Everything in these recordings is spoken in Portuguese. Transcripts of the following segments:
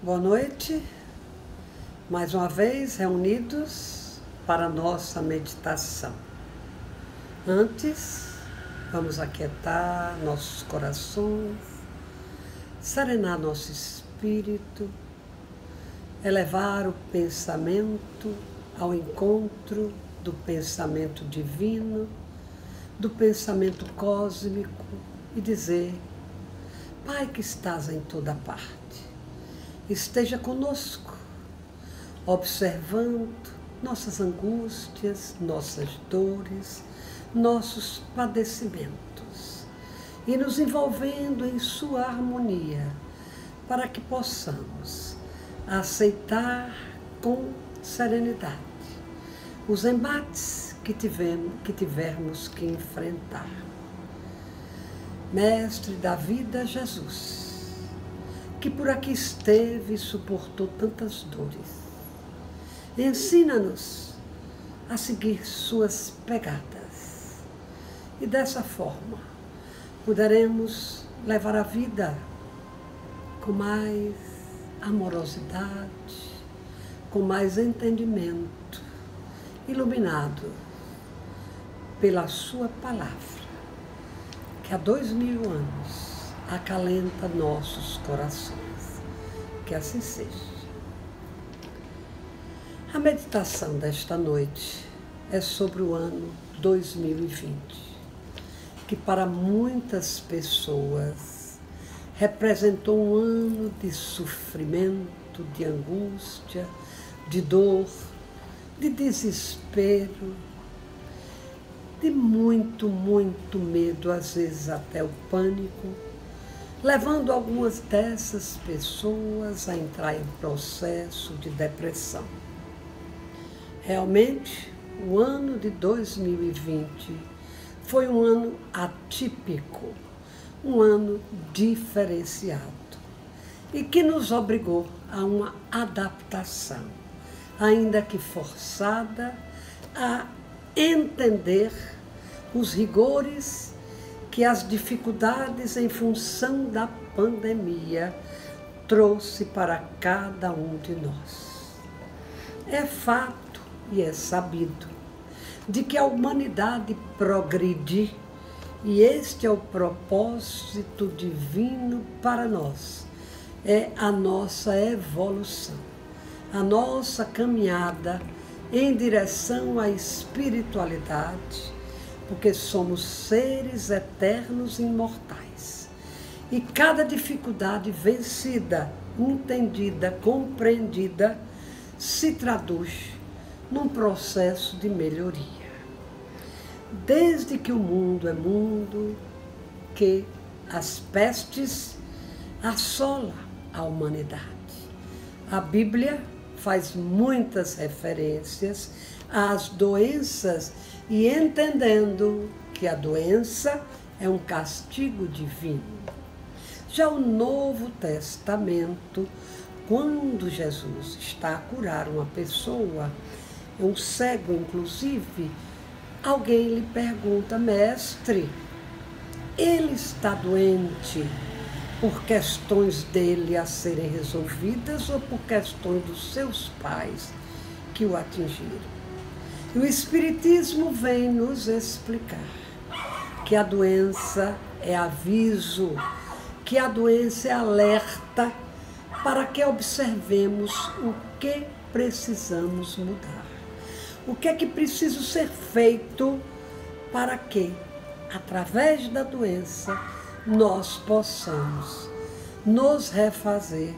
Boa noite, mais uma vez reunidos para a nossa meditação. Antes, vamos aquietar nossos corações, serenar nosso espírito, elevar o pensamento ao encontro do pensamento divino, do pensamento cósmico e dizer: Pai que estás em toda parte, esteja conosco, observando nossas angústias, nossas dores, nossos padecimentos e nos envolvendo em sua harmonia, para que possamos aceitar com serenidade os embates que tivermos que enfrentar. Mestre da vida, Jesus, que por aqui esteve e suportou tantas dores, ensina-nos a seguir suas pegadas e dessa forma poderemos levar a vida com mais amorosidade, com mais entendimento, iluminado pela sua palavra, que há 2000 anos acalenta nossos corações. Que assim seja. A meditação desta noite é sobre o ano 2020, que para muitas pessoas representou um ano de sofrimento, de angústia, de dor, de desespero, de muito medo, às vezes até o pânico, levando algumas dessas pessoas a entrar em processo de depressão. Realmente, o ano de 2020 foi um ano atípico, um ano diferenciado e que nos obrigou a uma adaptação, ainda que forçada, a entender os rigores que as dificuldades em função da pandemia trouxe para cada um de nós. É fato e é sabido de que a humanidade progride e este é o propósito divino para nós, é a nossa evolução, a nossa caminhada em direção à espiritualidade, porque somos seres eternos e imortais. E cada dificuldade vencida, entendida, compreendida, se traduz num processo de melhoria. Desde que o mundo é mundo, que as pestes assolam a humanidade. A Bíblia faz muitas referências às doenças e entendendo que a doença é um castigo divino. Já o Novo Testamento, quando Jesus está a curar uma pessoa, um cego inclusive, alguém lhe pergunta: mestre, ele está doente por questões dele a serem resolvidas ou por questões dos seus pais que o atingiram? E o Espiritismo vem nos explicar que a doença é aviso, que a doença é alerta para que observemos o que precisamos mudar. O que é que precisa ser feito para que, através da doença, nós possamos nos refazer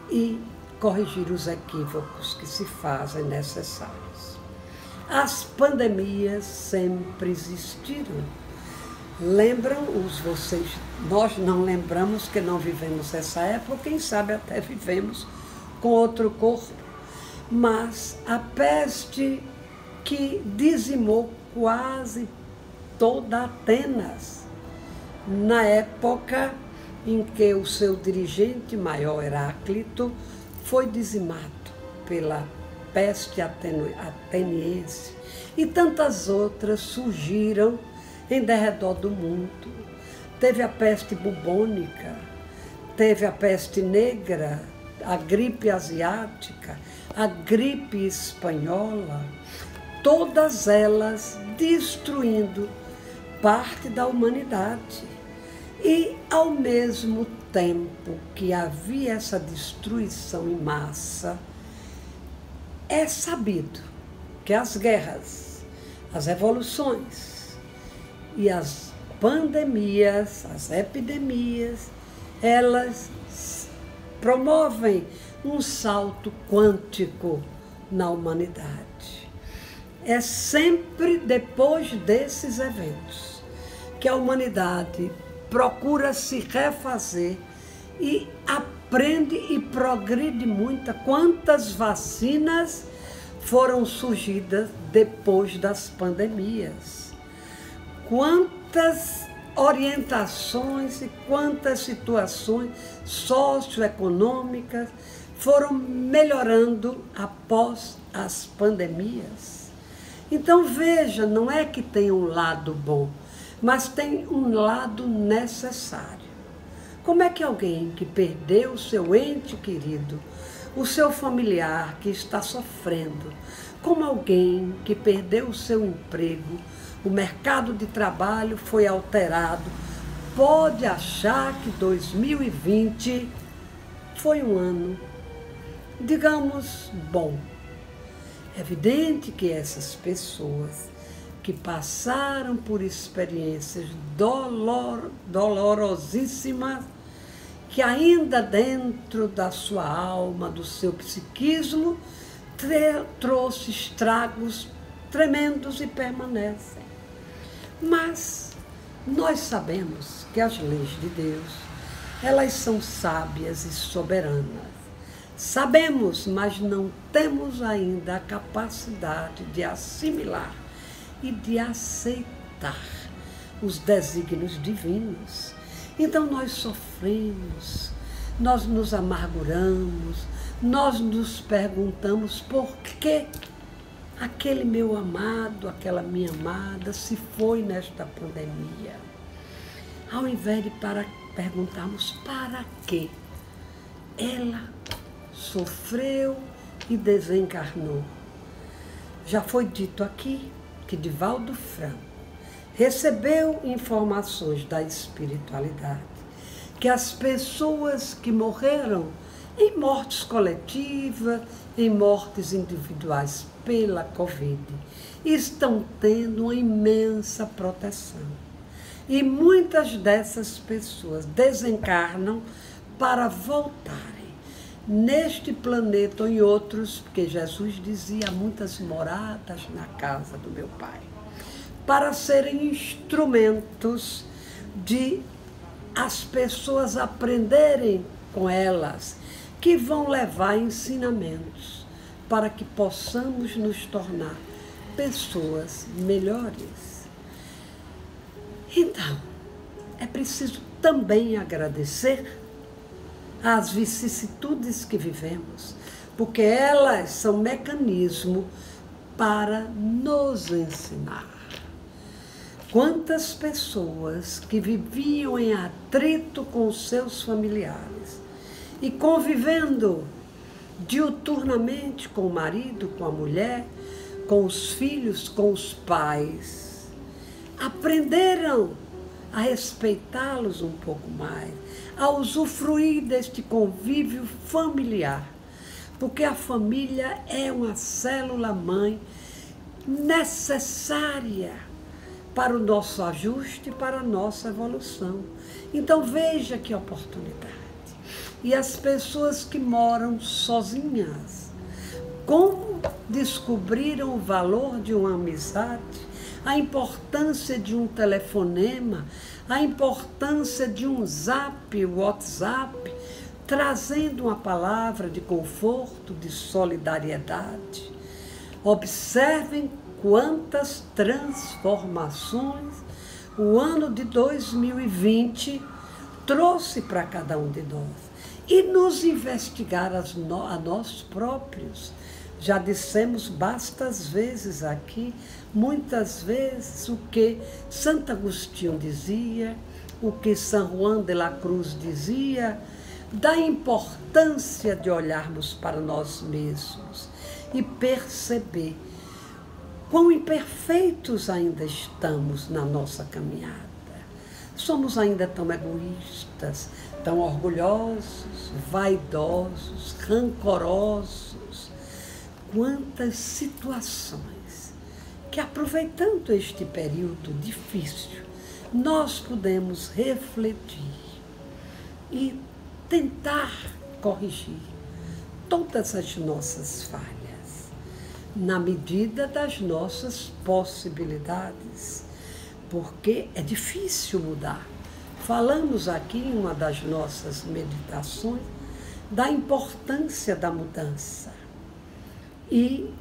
e corrigir os equívocos que se fazem necessários. As pandemias sempre existiram. Lembram vocês? Nós não lembramos que não vivemos essa época, quem sabe até vivemos com outro corpo. Mas a peste que dizimou quase toda Atenas, na época em que o seu dirigente maior, Heráclito, foi dizimado pela peste ateniense, e tantas outras surgiram em derredor do mundo. Teve a peste bubônica, teve a peste negra, a gripe asiática, a gripe espanhola, todas elas destruindo parte da humanidade. E, ao mesmo tempo que havia essa destruição em massa, é sabido que as guerras, as revoluções e as pandemias, as epidemias, elas promovem um salto quântico na humanidade. É sempre depois desses eventos que a humanidade procura se refazer e aprende e progride muito. Quantas vacinas foram surgidas depois das pandemias? Quantas orientações e quantas situações socioeconômicas foram melhorando após as pandemias? Então veja, não é que tem um lado bom, mas tem um lado necessário. Como é que alguém que perdeu o seu ente querido, o seu familiar que está sofrendo, como alguém que perdeu o seu emprego, o mercado de trabalho foi alterado, pode achar que 2020 foi um ano, digamos, bom? É evidente que essas pessoas que passaram por experiências dolorosíssimas, que ainda dentro da sua alma, do seu psiquismo, trouxe estragos tremendos e permanecem. Mas nós sabemos que as leis de Deus, elas são sábias e soberanas. Sabemos, mas não temos ainda a capacidade de assimilar e de aceitar os desígnios divinos. Então nós sofremos, nós nos amarguramos, nós nos perguntamos por que aquele meu amado, aquela minha amada se foi nesta pandemia. Ao invés de perguntarmos para quê, ela sofreu e desencarnou. Já foi dito aqui que Divaldo Franco recebeu informações da espiritualidade, que as pessoas que morreram em mortes coletivas, em mortes individuais pela Covid, estão tendo uma imensa proteção. E muitas dessas pessoas desencarnam para voltarem neste planeta ou em outros, porque Jesus dizia: há muitas moradas na casa do meu Pai, para serem instrumentos de as pessoas aprenderem com elas, que vão levar ensinamentos para que possamos nos tornar pessoas melhores. Então, é preciso também agradecer às vicissitudes que vivemos, porque elas são mecanismo para nos ensinar. Quantas pessoas que viviam em atrito com seus familiares e convivendo diuturnamente com o marido, com a mulher, com os filhos, com os pais, aprenderam a respeitá-los um pouco mais, a usufruir deste convívio familiar, porque a família é uma célula-mãe necessária para o nosso ajuste, para a nossa evolução. Então veja que oportunidade. E as pessoas que moram sozinhas, como descobriram o valor de uma amizade, a importância de um telefonema, a importância de um zap, WhatsApp, trazendo uma palavra de conforto, de solidariedade. Observem quantas transformações o ano de 2020 trouxe para cada um de nós. E nos investigar a nós próprios. Já dissemos bastas vezes aqui, muitas vezes, o que Santo Agostinho dizia, o que São Juan de la Cruz dizia, da importância de olharmos para nós mesmos e perceber quão imperfeitos ainda estamos na nossa caminhada. Somos ainda tão egoístas, tão orgulhosos, vaidosos, rancorosos. Quantas situações que, aproveitando este período difícil, nós podemos refletir e tentar corrigir todas as nossas falhas, na medida das nossas possibilidades, porque é difícil mudar. Falamos aqui em uma das nossas meditações da importância da mudança. E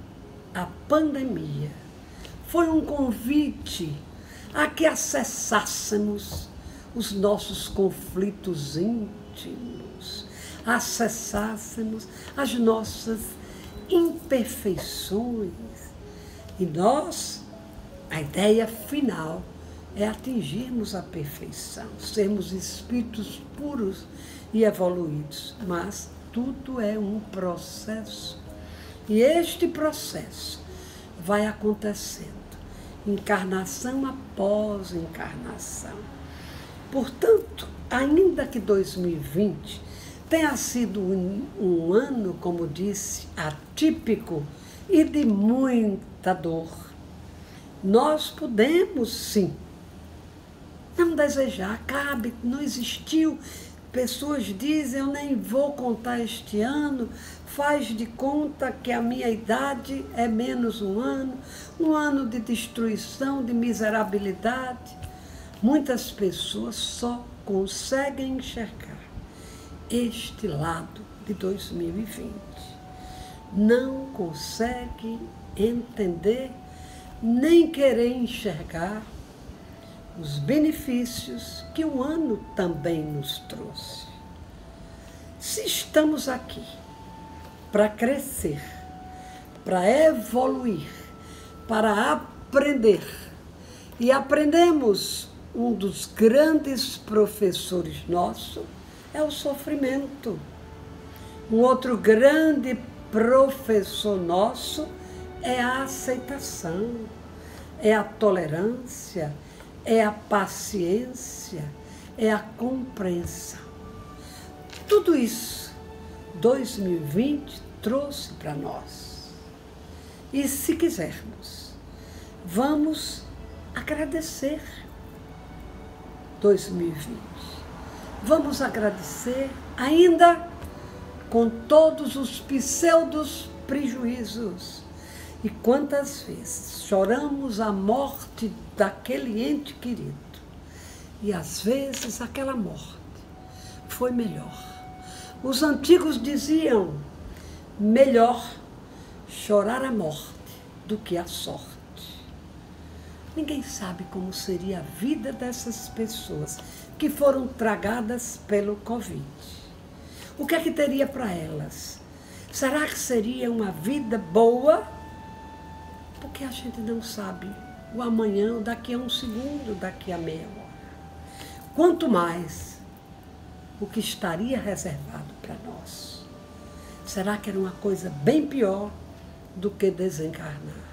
a pandemia foi um convite a que acessássemos os nossos conflitos íntimos, acessássemos as nossas imperfeições. E nós, a ideia final é atingirmos a perfeição, sermos espíritos puros e evoluídos. Mas tudo é um processo. E este processo vai acontecendo, encarnação após encarnação. Portanto, ainda que 2020 tenha sido um ano, como disse, atípico e de muita dor, nós podemos, sim, não desejar, cabe, não existiu. Pessoas dizem, eu nem vou contar este ano, faz de conta que a minha idade é menos um ano de destruição, de miserabilidade. Muitas pessoas só conseguem enxergar este lado de 2020. Não conseguem entender, nem querer enxergar os benefícios que o ano também nos trouxe. Se estamos aqui para crescer, para evoluir, para aprender, e aprendemos, um dos grandes professores nossos é o sofrimento. Um outro grande professor nosso é a aceitação, é a tolerância, é a paciência, é a compreensão. Tudo isso 2020 trouxe para nós. E se quisermos, vamos agradecer 2020. Vamos agradecer ainda com todos os pseudos prejuízos. E quantas vezes choramos a morte daquele ente querido. E às vezes aquela morte foi melhor. Os antigos diziam, melhor chorar a morte do que a sorte. Ninguém sabe como seria a vida dessas pessoas que foram tragadas pelo Covid. O que é que teria para elas? Será que seria uma vida boa? Porque a gente não sabe o amanhã, daqui a um segundo, daqui a meia hora. Quanto mais o que estaria reservado para nós. Será que era uma coisa bem pior do que desencarnar?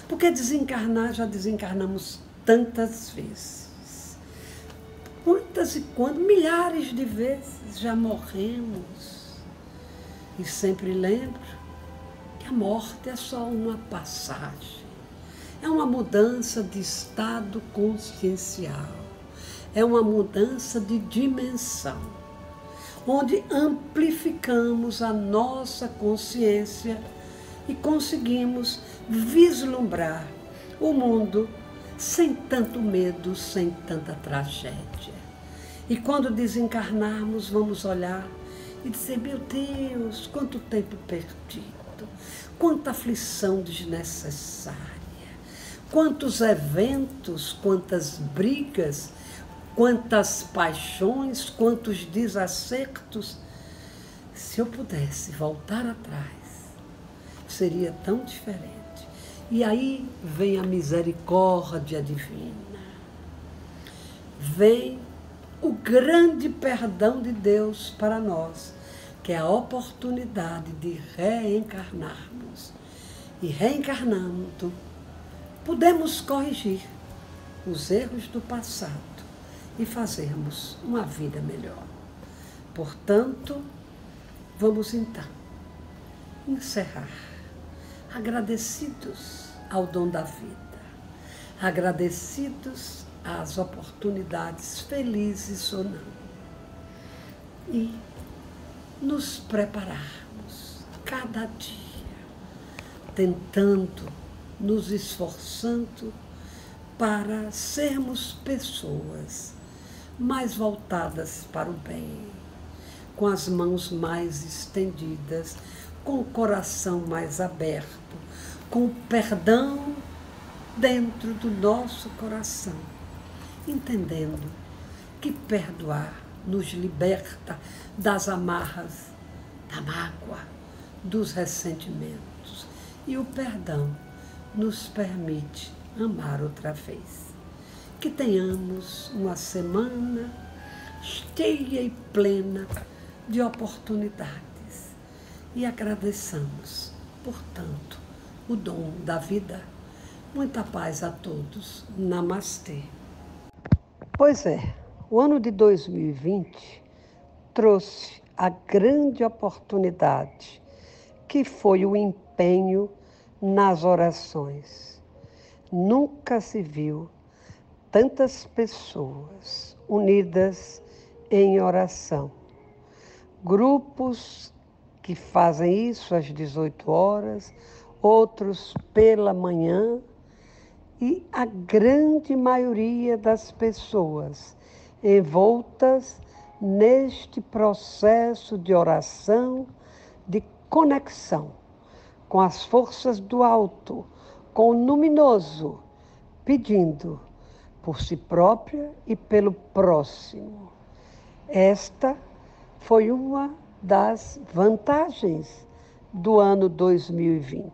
Porque desencarnar, já desencarnamos tantas vezes. Quantas e quantas, milhares de vezes já morremos. E sempre lembro que a morte é só uma passagem. É uma mudança de estado consciencial. É uma mudança de dimensão, onde amplificamos a nossa consciência e conseguimos vislumbrar o mundo sem tanto medo, sem tanta tragédia. E quando desencarnarmos, vamos olhar e dizer, meu Deus, quanto tempo perdido, quanta aflição desnecessária, quantos eventos, quantas brigas, quantas paixões, quantos desacertos. Se eu pudesse voltar atrás, seria tão diferente. E aí vem a misericórdia divina. Vem o grande perdão de Deus para nós, que é a oportunidade de reencarnarmos. E reencarnando, podemos corrigir os erros do passado e fazermos uma vida melhor. Portanto, vamos então encerrar agradecidos ao dom da vida, agradecidos às oportunidades felizes ou não, e nos prepararmos cada dia, tentando, nos esforçando para sermos pessoas mais voltadas para o bem, com as mãos mais estendidas, com o coração mais aberto, com o perdão dentro do nosso coração, entendendo que perdoar nos liberta das amarras, da mágoa, dos ressentimentos. E o perdão nos permite amar outra vez. Que tenhamos uma semana cheia e plena de oportunidades e agradeçamos, portanto, o dom da vida. Muita paz a todos. Namastê. Pois é, o ano de 2020 trouxe a grande oportunidade que foi o empenho nas orações. Nunca se viu tantas pessoas unidas em oração. Grupos que fazem isso às 18 horas, outros pela manhã, e a grande maioria das pessoas envoltas neste processo de oração, de conexão com as forças do alto, com o luminoso, pedindo por si própria e pelo próximo. Esta foi uma das vantagens do ano 2020.